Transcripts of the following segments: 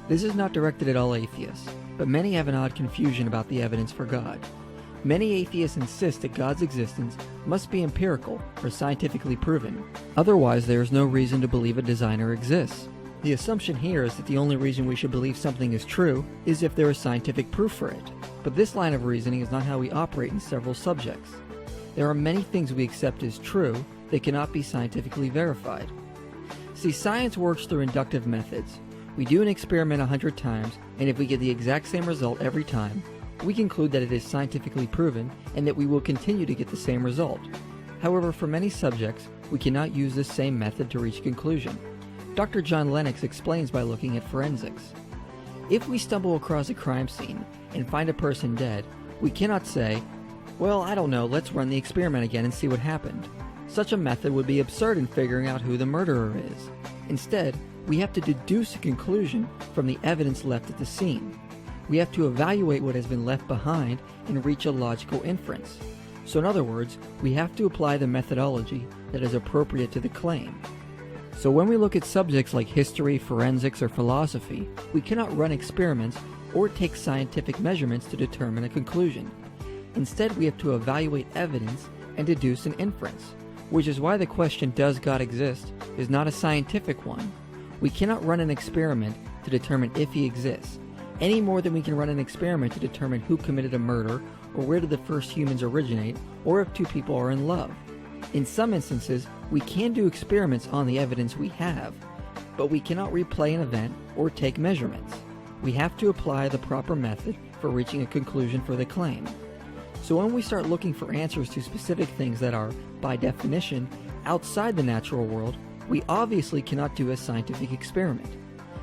This is not directed at all atheists, but many have an odd confusion about the evidence for God. Many atheists insist that God's existence must be empirical or scientifically proven. Otherwise, there is no reason to believe a designer exists. The assumption here is that the only reason we should believe something is true is if there is scientific proof for it. But this line of reasoning is not how we operate in several subjects. There are many things we accept as true that cannot be scientifically verified. See, science works through inductive methods. We do an experiment 100 times, and if we get the exact same result every time, we conclude that it is scientifically proven and that we will continue to get the same result. However, for many subjects, we cannot use this same method to reach a conclusion. Dr. John Lennox explains by looking at forensics. If we stumble across a crime scene and find a person dead, we cannot say, well, I don't know, let's run the experiment again and see what happened. Such a method would be absurd in figuring out who the murderer is. Instead, we have to deduce a conclusion from the evidence left at the scene. We have to evaluate what has been left behind and reach a logical inference. So in other words, we have to apply the methodology that is appropriate to the claim. So when we look at subjects like history, forensics, or philosophy, we cannot run experiments or take scientific measurements to determine a conclusion. Instead, we have to evaluate evidence and deduce an inference, which is why the question, does God exist, is not a scientific one. We cannot run an experiment to determine if he exists, any more than we can run an experiment to determine who committed a murder, or where did the first humans originate, or if two people are in love. In some instances, we can do experiments on the evidence we have, but we cannot replay an event or take measurements. We have to apply the proper method for reaching a conclusion for the claim. So when we start looking for answers to specific things that are, by definition, outside the natural world, we obviously cannot do a scientific experiment.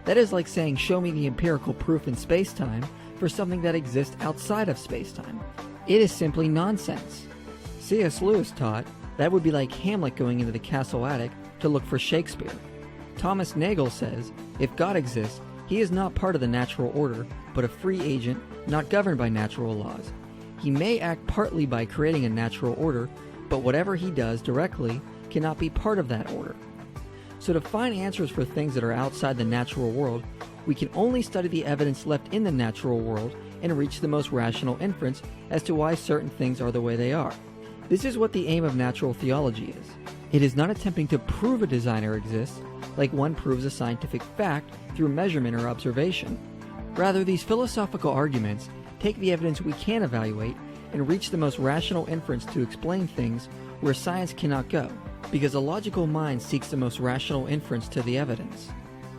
That is like saying, show me the empirical proof in space-time for something that exists outside of space-time. It is simply nonsense. C.S. Lewis taught that would be like Hamlet going into the castle attic to look for Shakespeare. Thomas Nagel says, if God exists, he is not part of the natural order, but a free agent not governed by natural laws. He may act partly by creating a natural order, but whatever he does directly cannot be part of that order. So to find answers for things that are outside the natural world, we can only study the evidence left in the natural world and reach the most rational inference as to why certain things are the way they are. This is what the aim of natural theology is. It is not attempting to prove a designer exists, like one proves a scientific fact through measurement or observation. Rather, these philosophical arguments take the evidence we can evaluate and reach the most rational inference to explain things where science cannot go, because a logical mind seeks the most rational inference to the evidence.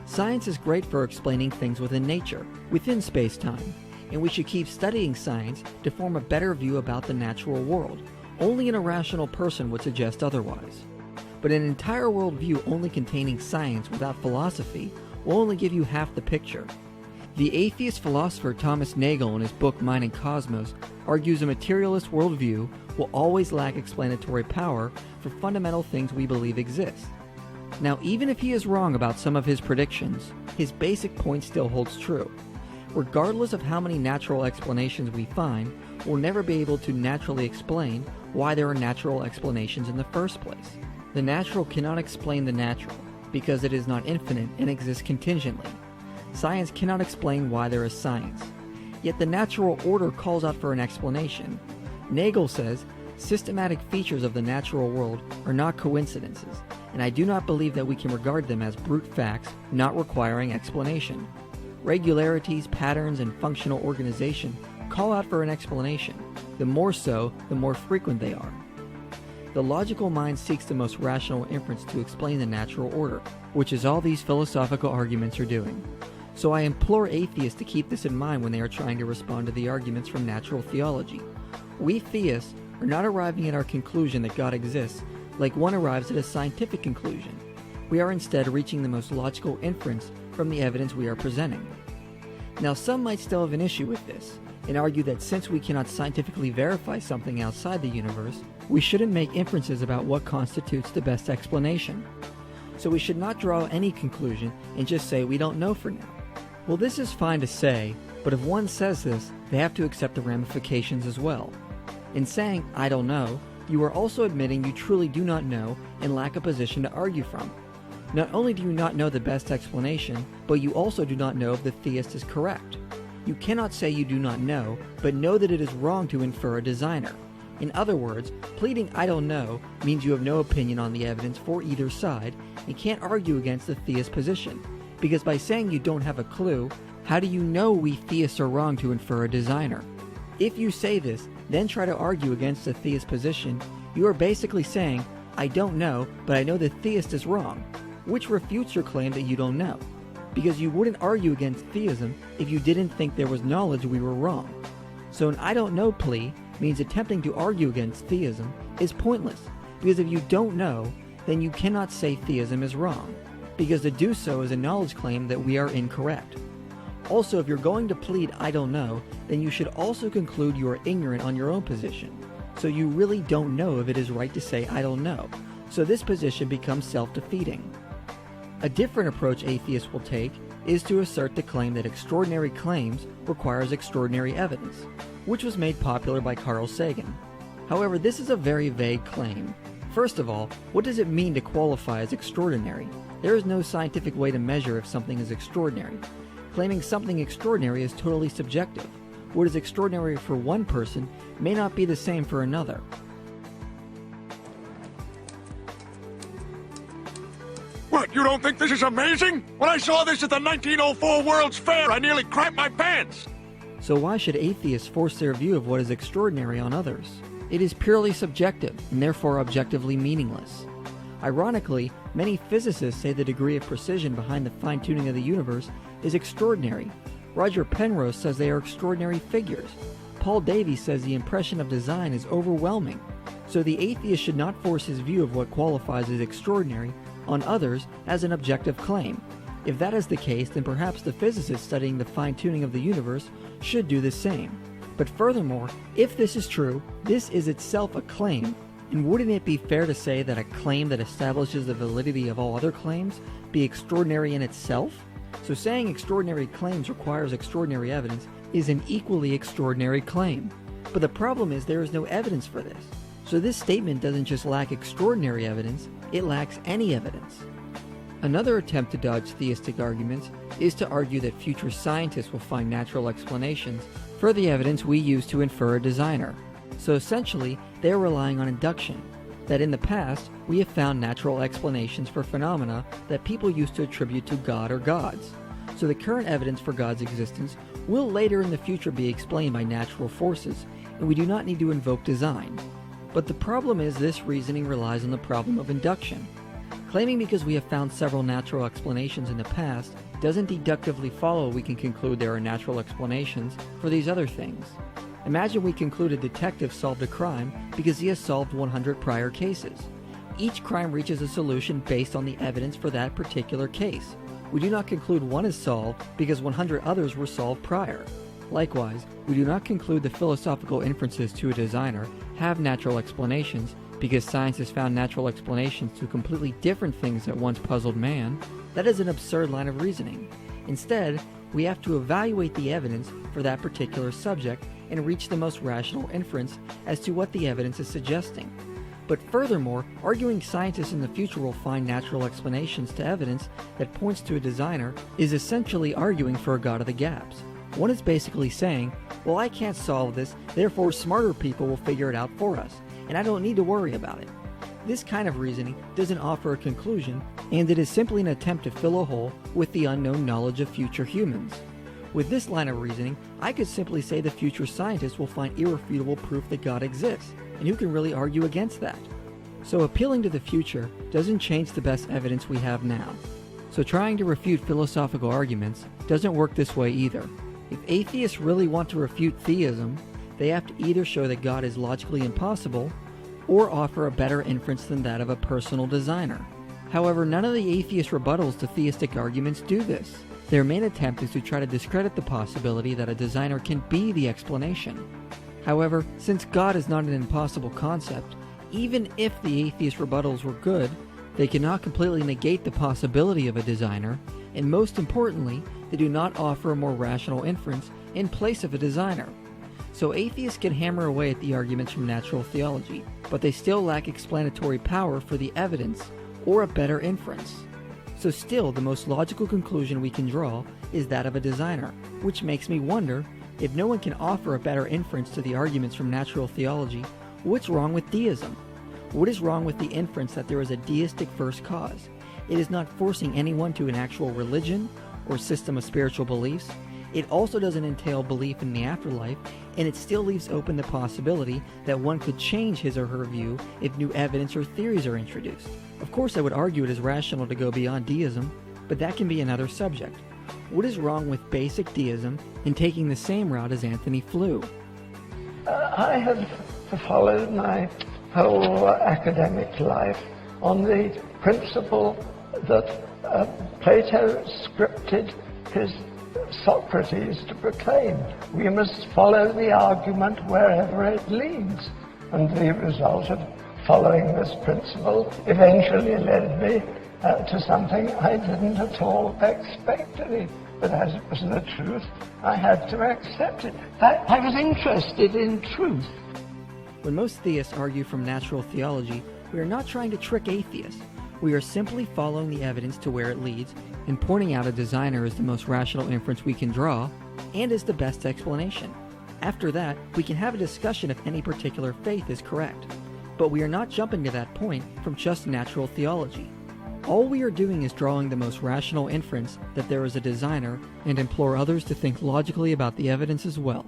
Science is great for explaining things within nature, within space-time, and we should keep studying science to form a better view about the natural world. Only an irrational person would suggest otherwise. But an entire worldview only containing science without philosophy will only give you half the picture. The atheist philosopher Thomas Nagel in his book Mind and Cosmos argues a materialist worldview will always lack explanatory power for fundamental things we believe exist. Now, even if he is wrong about some of his predictions, his basic point still holds true. Regardless of how many natural explanations we find, we'll never be able to naturally explain why there are natural explanations in the first place. The natural cannot explain the natural, because it is not infinite and exists contingently. Science cannot explain why there is science. Yet the natural order calls out for an explanation. Nagel says, systematic features of the natural world are not coincidences, and I do not believe that we can regard them as brute facts not requiring explanation. Regularities, patterns, and functional organization call out for an explanation. The more so, the more frequent they are. The logical mind seeks the most rational inference to explain the natural order, which is all these philosophical arguments are doing. So I implore atheists to keep this in mind when they are trying to respond to the arguments from natural theology. We theists are not arriving at our conclusion that God exists like one arrives at a scientific conclusion. We are instead reaching the most logical inference from the evidence we are presenting. Now, some might still have an issue with this, and argue that since we cannot scientifically verify something outside the universe, we shouldn't make inferences about what constitutes the best explanation. So we should not draw any conclusion and just say we don't know for now. Well, this is fine to say, but if one says this, they have to accept the ramifications as well. In saying, I don't know, you are also admitting you truly do not know and lack a position to argue from. Not only do you not know the best explanation, but you also do not know if the theist is correct. You cannot say you do not know, but know that it is wrong to infer a designer. In other words, pleading "I don't know" means you have no opinion on the evidence for either side and can't argue against the theist position, because by saying you don't have a clue, how do you know we theists are wrong to infer a designer? If you say this, then try to argue against the theist position, you are basically saying, "I don't know, but I know the theist is wrong," which refutes your claim that you don't know, because you wouldn't argue against theism if you didn't think there was knowledge we were wrong. So an "I don't know" plea means attempting to argue against theism is pointless, because if you don't know, then you cannot say theism is wrong, because to do so is a knowledge claim that we are incorrect. Also, if you're going to plead "I don't know," then you should also conclude you are ignorant on your own position, so you really don't know if it is right to say "I don't know," so this position becomes self-defeating. A different approach atheists will take is to assert the claim that extraordinary claims requires extraordinary evidence, which was made popular by Carl Sagan. However, this is a very vague claim. First of all, what does it mean to qualify as extraordinary? There is no scientific way to measure if something is extraordinary. Claiming something extraordinary is totally subjective. What is extraordinary for one person may not be the same for another. What, you don't think this is amazing? When I saw this at the 1904 World's Fair, I nearly crapped my pants! So why should atheists force their view of what is extraordinary on others? It is purely subjective, and therefore objectively meaningless. Ironically, many physicists say the degree of precision behind the fine-tuning of the universe is extraordinary. Roger Penrose says they are extraordinary figures. Paul Davies says the impression of design is overwhelming. So the atheist should not force his view of what qualifies as extraordinary on others as an objective claim. If that is the case, then perhaps the physicist studying the fine-tuning of the universe should do the same. But furthermore, if this is true, this is itself a claim, and wouldn't it be fair to say that a claim that establishes the validity of all other claims be extraordinary in itself? So saying extraordinary claims requires extraordinary evidence is an equally extraordinary claim. But the problem is there is no evidence for this. So this statement doesn't just lack extraordinary evidence, it lacks any evidence. Another attempt to dodge theistic arguments is to argue that future scientists will find natural explanations for the evidence we use to infer a designer. So essentially, they are relying on induction, that in the past, we have found natural explanations for phenomena that people used to attribute to God or gods. So the current evidence for God's existence will later in the future be explained by natural forces, and we do not need to invoke design. But the problem is this reasoning relies on the problem of induction. Claiming because we have found several natural explanations in the past doesn't deductively follow we can conclude there are natural explanations for these other things. Imagine we conclude a detective solved a crime because he has solved 100 prior cases. Each crime reaches a solution based on the evidence for that particular case. We do not conclude one is solved because 100 others were solved prior. Likewise, we do not conclude the philosophical inferences to a designer have natural explanations because science has found natural explanations to completely different things that once puzzled man. That is an absurd line of reasoning. Instead, we have to evaluate the evidence for that particular subject and reach the most rational inference as to what the evidence is suggesting. But furthermore, arguing scientists in the future will find natural explanations to evidence that points to a designer is essentially arguing for a God of the gaps. One is basically saying, well, I can't solve this, therefore smarter people will figure it out for us, and I don't need to worry about it. This kind of reasoning doesn't offer a conclusion, and it is simply an attempt to fill a hole with the unknown knowledge of future humans. With this line of reasoning, I could simply say the future scientists will find irrefutable proof that God exists, and who can really argue against that? So appealing to the future doesn't change the best evidence we have now. So trying to refute philosophical arguments doesn't work this way either. If atheists really want to refute theism, they have to either show that God is logically impossible, or offer a better inference than that of a personal designer. However, none of the atheist rebuttals to theistic arguments do this. Their main attempt is to try to discredit the possibility that a designer can be the explanation. However, since God is not an impossible concept, even if the atheist rebuttals were good, they cannot completely negate the possibility of a designer, and most importantly, they do not offer a more rational inference in place of a designer. So atheists can hammer away at the arguments from natural theology, but they still lack explanatory power for the evidence or a better inference. So still, the most logical conclusion we can draw is that of a designer, which makes me wonder, if no one can offer a better inference to the arguments from natural theology, what's wrong with deism? What is wrong with the inference that there is a deistic first cause? It is not forcing anyone to an actual religion or system of spiritual beliefs. It also doesn't entail belief in the afterlife, and it still leaves open the possibility that one could change his or her view if new evidence or theories are introduced. Of course, I would argue it is rational to go beyond deism, but that can be another subject. What is wrong with basic deism in taking the same route as Anthony Flew? I have followed my whole academic life on the principle that Plato scripted his Socrates to proclaim. We must follow the argument wherever it leads. And the result of following this principle eventually led me to something I didn't at all expect of it. But as it was the truth, I had to accept it. I was interested in truth. When most theists argue from natural theology, we are not trying to trick atheists. We are simply following the evidence to where it leads and pointing out a designer is the most rational inference we can draw and is the best explanation. After that, we can have a discussion if any particular faith is correct. But we are not jumping to that point from just natural theology. All we are doing is drawing the most rational inference that there is a designer and implore others to think logically about the evidence as well.